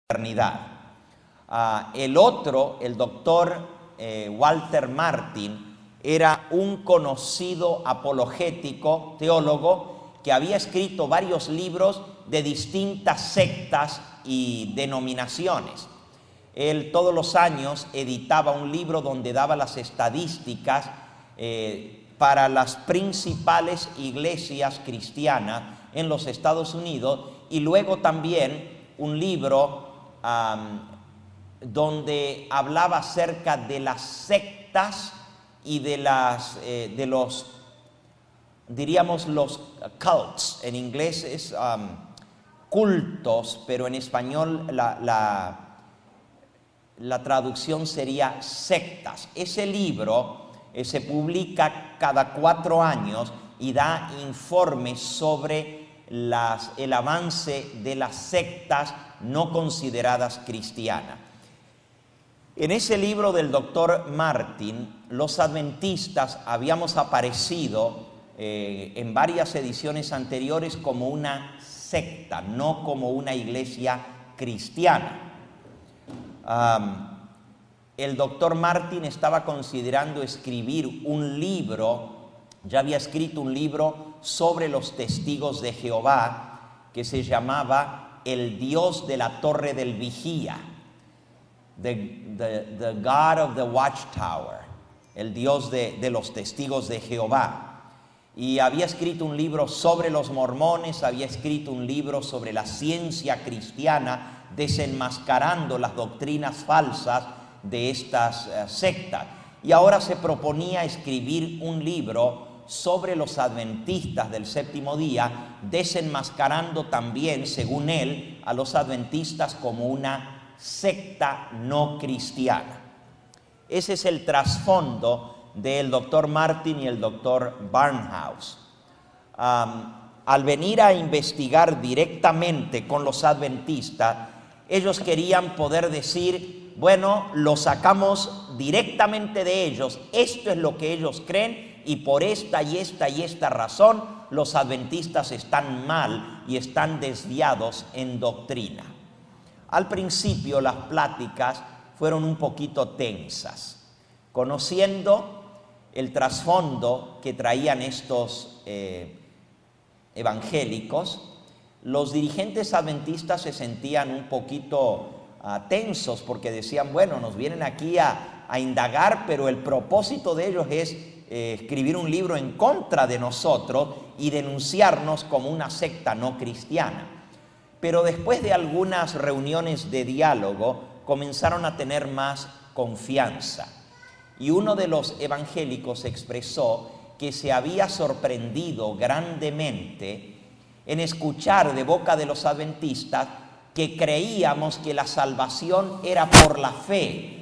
eternidad. El otro, el doctor Walter Martin, era un conocido apologético, teólogo, que había escrito varios libros de distintas sectas y denominaciones. Él todos los años editaba un libro donde daba las estadísticas para las principales iglesias cristianas en los Estados Unidos, y luego también un libro donde hablaba acerca de las sectas y de los, diríamos, los cults. En inglés es cultos, pero en español la traducción sería sectas. Ese libro se publica cada 4 años y da informes sobre el avance de las sectas no consideradas cristianas. En ese libro del doctor Martin, los adventistas habíamos aparecido en varias ediciones anteriores como una secta, no como una iglesia cristiana. El doctor Martin estaba considerando escribir un libro, ya había escrito un libro sobre los testigos de Jehová, que se llamaba El Dios de la Torre del Vigía, the God of the Watchtower, el Dios de los testigos de Jehová. Y había escrito un libro sobre los mormones, había escrito un libro sobre la ciencia cristiana, desenmascarando las doctrinas falsas de estas sectas. Y ahora se proponía escribir un libro sobre los adventistas del séptimo día, desenmascarando también, según él, a los adventistas como una secta no cristiana. Ese es el trasfondo del doctor Martin y el doctor Barnhouse. Al venir a investigar directamente con los adventistas, ellos querían poder decir, bueno, lo sacamos directamente de ellos, esto es lo que ellos creen, y por esta y esta y esta razón los adventistas están mal y están desviados en doctrina. Al principio las pláticas fueron un poquito tensas. Conociendo el trasfondo que traían estos evangélicos, los dirigentes adventistas se sentían un poquito tensos, porque decían, bueno, nos vienen aquí a indagar, pero el propósito de ellos es escribir un libro en contra de nosotros y denunciarnos como una secta no cristiana. Pero después de algunas reuniones de diálogo comenzaron a tener más confianza, y uno de los evangélicos expresó que se había sorprendido grandemente en escuchar de boca de los adventistas que creíamos que la salvación era por la fe,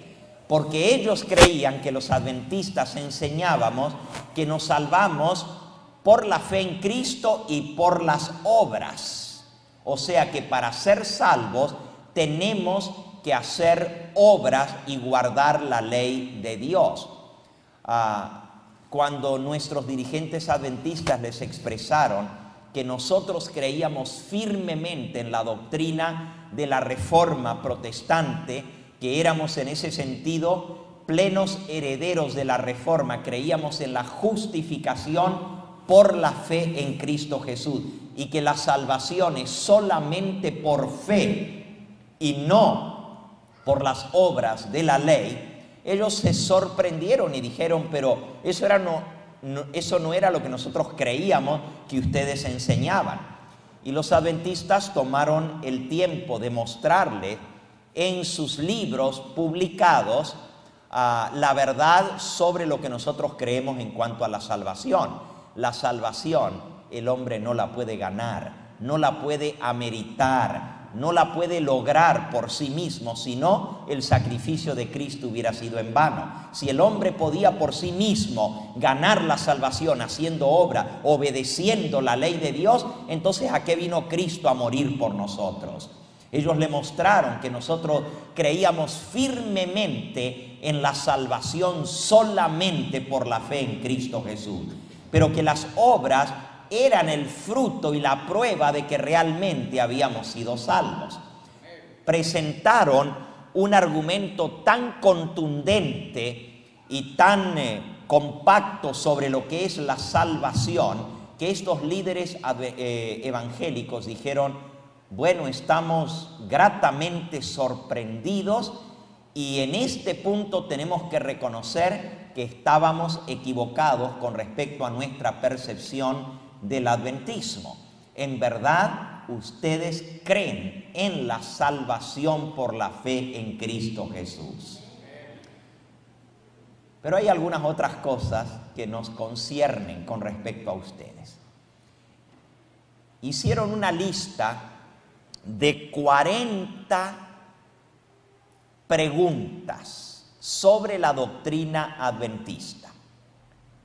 porque ellos creían que los adventistas enseñábamos que nos salvamos por la fe en Cristo y por las obras. O sea que para ser salvos tenemos que hacer obras y guardar la ley de Dios. Cuando nuestros dirigentes adventistas les expresaron que nosotros creíamos firmemente en la doctrina de la Reforma protestante, que éramos en ese sentido plenos herederos de la Reforma, creíamos en la justificación por la fe en Cristo Jesús, y que la salvación es solamente por fe y no por las obras de la ley, ellos se sorprendieron y dijeron, pero eso no era lo que nosotros creíamos que ustedes enseñaban. Y los adventistas tomaron el tiempo de mostrarle en sus libros publicados la verdad sobre lo que nosotros creemos en cuanto a la salvación. La salvación el hombre no la puede ganar, no la puede ameritar, no la puede lograr por sí mismo, sino el sacrificio de Cristo hubiera sido en vano. Si el hombre podía por sí mismo ganar la salvación haciendo obra, obedeciendo la ley de Dios, entonces ¿a qué vino Cristo a morir por nosotros? Ellos le mostraron que nosotros creíamos firmemente en la salvación solamente por la fe en Cristo Jesús, pero que las obras eran el fruto y la prueba de que realmente habíamos sido salvos. presentaron un argumento tan contundente y tan compacto sobre lo que es la salvación, que estos líderes evangélicos dijeron: bueno, estamos gratamente sorprendidos y en este punto tenemos que reconocer que estábamos equivocados con respecto a nuestra percepción del adventismo. En verdad, ustedes creen en la salvación por la fe en Cristo Jesús. Pero hay algunas otras cosas que nos conciernen con respecto a ustedes. Hicieron una lista de 40 preguntas sobre la doctrina adventista.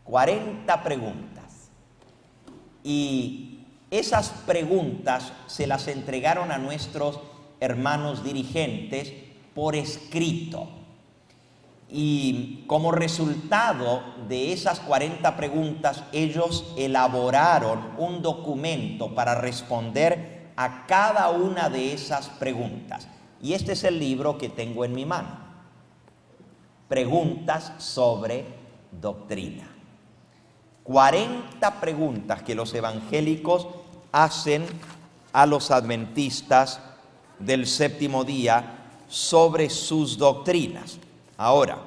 40 preguntas. Y esas preguntas se las entregaron a nuestros hermanos dirigentes por escrito. Y como resultado de esas 40 preguntas, ellos elaboraron un documento para responder a cada una de esas preguntas. Y este es el libro que tengo en mi mano. Preguntas sobre doctrina. 40 preguntas que los evangélicos hacen a los adventistas del séptimo día sobre sus doctrinas. Ahora,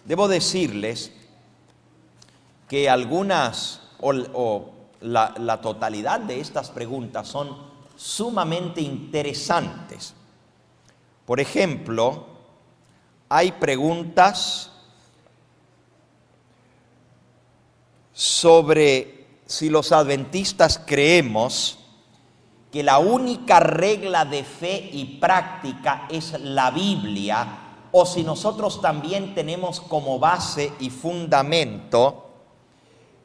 debo decirles que algunas o la totalidad de estas preguntas son sumamente interesantes. Por ejemplo, hay preguntas sobre si los adventistas creemos que la única regla de fe y práctica es la Biblia, o si nosotros también tenemos como base y fundamento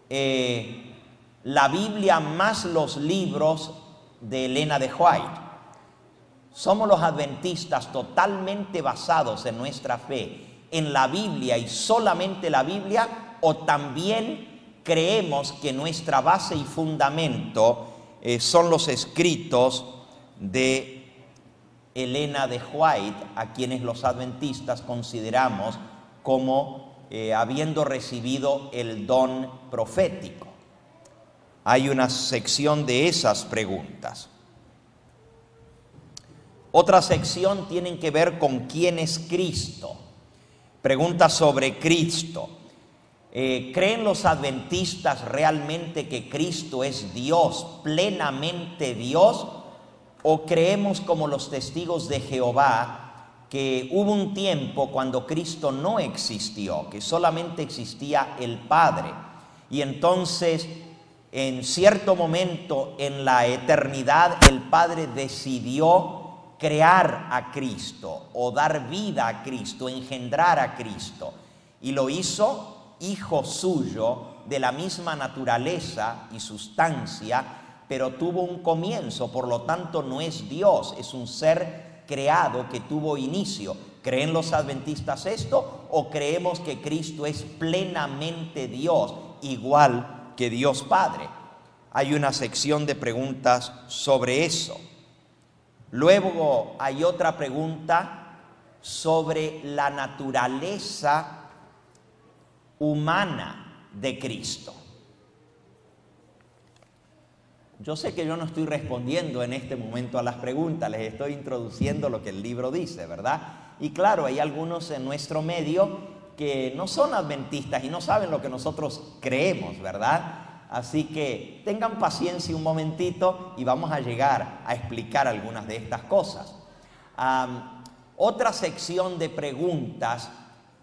la Biblia más los libros de Elena de White. Somos los adventistas totalmente basados en nuestra fe en la Biblia y solamente la Biblia, o también creemos que nuestra base y fundamento son los escritos de Elena de White, a quienes los adventistas consideramos como habiendo recibido el don profético. Hay una sección de esas preguntas. Otra sección tiene que ver con quién es Cristo. Preguntas sobre Cristo. ¿Creen los adventistas realmente que Cristo es Dios, plenamente Dios? ¿O creemos como los testigos de Jehová que hubo un tiempo cuando Cristo no existió, que solamente existía el Padre? Y entonces, en cierto momento en la eternidad, el Padre decidió crear a Cristo o dar vida a Cristo, engendrar a Cristo. Y lo hizo hijo suyo de la misma naturaleza y sustancia, pero tuvo un comienzo, por lo tanto no es Dios, es un ser creado que tuvo inicio. ¿Creen los adventistas esto o creemos que Cristo es plenamente Dios, igual que Dios Padre? Hay una sección de preguntas sobre eso. Luego hay otra pregunta sobre la naturaleza humana de Cristo. Yo sé que yo no estoy respondiendo en este momento a las preguntas, les estoy introduciendo lo que el libro dice, ¿verdad? Y claro, hay algunos en nuestro medio que no son adventistas y no saben lo que nosotros creemos, ¿verdad? Así que tengan paciencia un momentito y vamos a llegar a explicar algunas de estas cosas. Otra sección de preguntas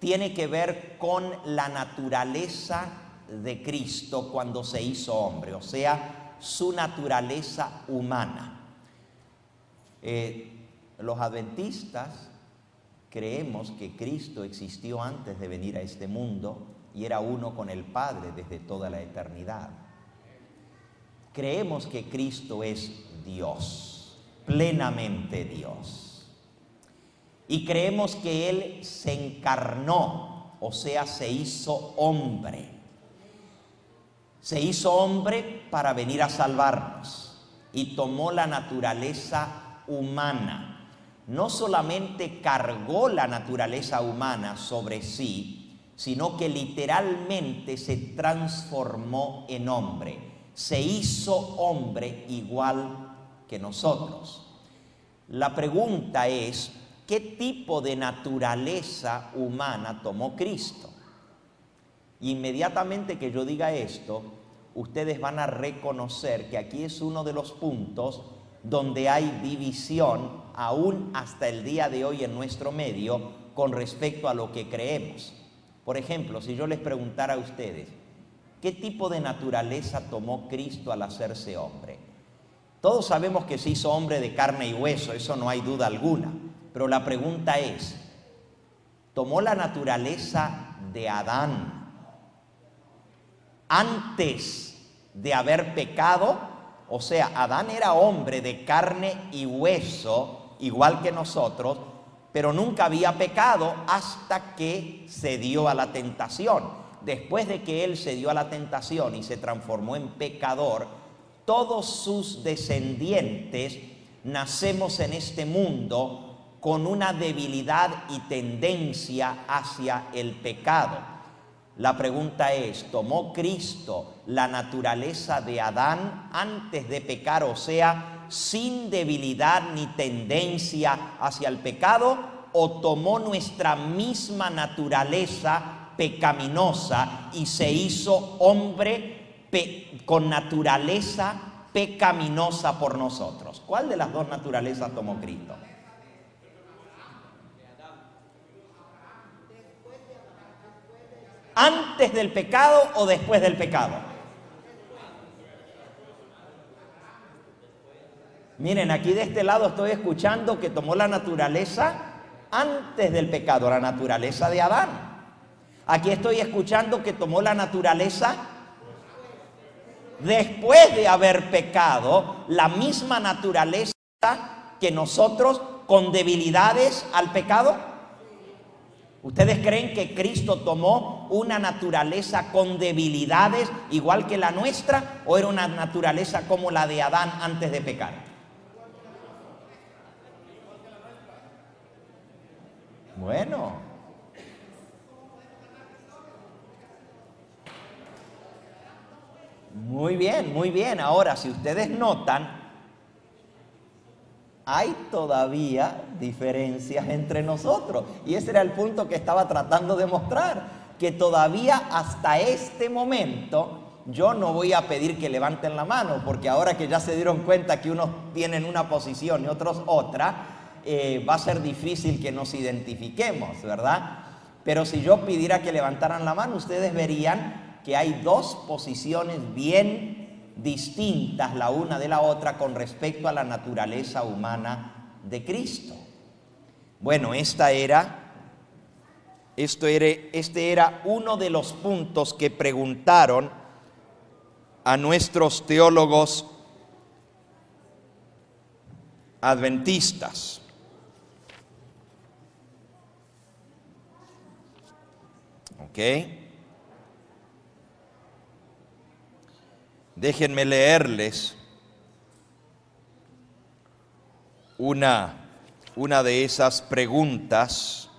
tiene que ver con la naturaleza de Cristo cuando se hizo hombre, o sea, su naturaleza humana. Los adventistas creemos que Cristo existió antes de venir a este mundo y era uno con el Padre desde toda la eternidad. Creemos que Cristo es Dios, plenamente Dios. Y creemos que Él se encarnó, o sea, se hizo hombre. Se hizo hombre para venir a salvarnos y tomó la naturaleza humana. no solamente cargó la naturaleza humana sobre sí, sino que literalmente se transformó en hombre, se hizo hombre igual que nosotros. La pregunta es, ¿qué tipo de naturaleza humana tomó Cristo? Inmediatamente que yo diga esto, ustedes van a reconocer que aquí es uno de los puntos donde hay división, aún hasta el día de hoy en nuestro medio, con respecto a lo que creemos. Por ejemplo, si yo les preguntara a ustedes, ¿qué tipo de naturaleza tomó Cristo al hacerse hombre? Todos sabemos que se hizo hombre de carne y hueso, eso no hay duda alguna. Pero la pregunta es, ¿tomó la naturaleza de Adán antes de haber pecado? O sea, Adán era hombre de carne y hueso, igual que nosotros, pero nunca había pecado hasta que se dio a la tentación. Después de que él se dio a la tentación y se transformó en pecador, todos sus descendientes nacemos en este mundo con una debilidad y tendencia hacia el pecado. La pregunta es, ¿tomó Cristo la naturaleza de Adán antes de pecar, o sea, sin debilidad ni tendencia hacia el pecado, o tomó nuestra misma naturaleza pecaminosa y se hizo hombre con naturaleza pecaminosa por nosotros? ¿Cuál de las dos naturalezas tomó Cristo? ¿Antes del pecado o después del pecado? Miren, aquí de este lado estoy escuchando que tomó la naturaleza antes del pecado, la naturaleza de Adán. Aquí estoy escuchando que tomó la naturaleza después de haber pecado, la misma naturaleza que nosotros, con debilidades al pecado. ¿Ustedes creen que Cristo tomó una naturaleza con debilidades igual que la nuestra, o era una naturaleza como la de Adán antes de pecar? Bueno, muy bien, muy bien. Ahora, si ustedes notan, hay todavía diferencias entre nosotros. Y ese era el punto que estaba tratando de mostrar, que todavía hasta este momento yo no voy a pedir que levanten la mano, porque ahora que ya se dieron cuenta que unos tienen una posición y otros otra, va a ser difícil que nos identifiquemos, ¿verdad? Pero si yo pidiera que levantaran la mano, ustedes verían que hay dos posiciones bien distintas la una de la otra con respecto a la naturaleza humana de Cristo. Bueno, este era uno de los puntos que preguntaron a nuestros teólogos adventistas. ¿Ok? Déjenme leerles una de esas preguntas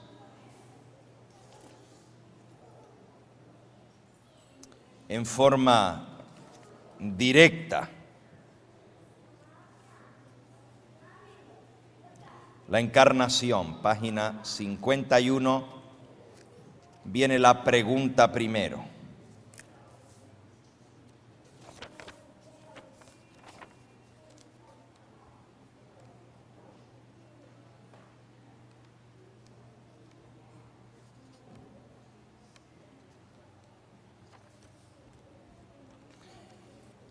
en forma directa. La encarnación, página 51, viene la pregunta primero.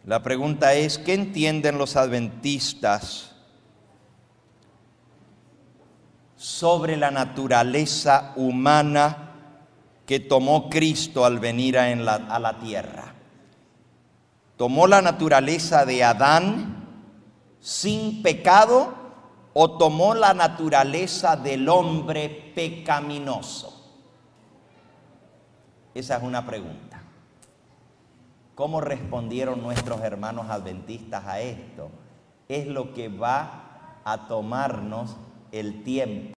La pregunta es, ¿qué entienden los adventistas sobre la naturaleza humana que tomó Cristo al venir a la tierra? ¿Tomó la naturaleza de Adán sin pecado o tomó la naturaleza del hombre pecaminoso? Esa es una pregunta. ¿Cómo respondieron nuestros hermanos adventistas a esto? Es lo que va a tomarnos el tiempo.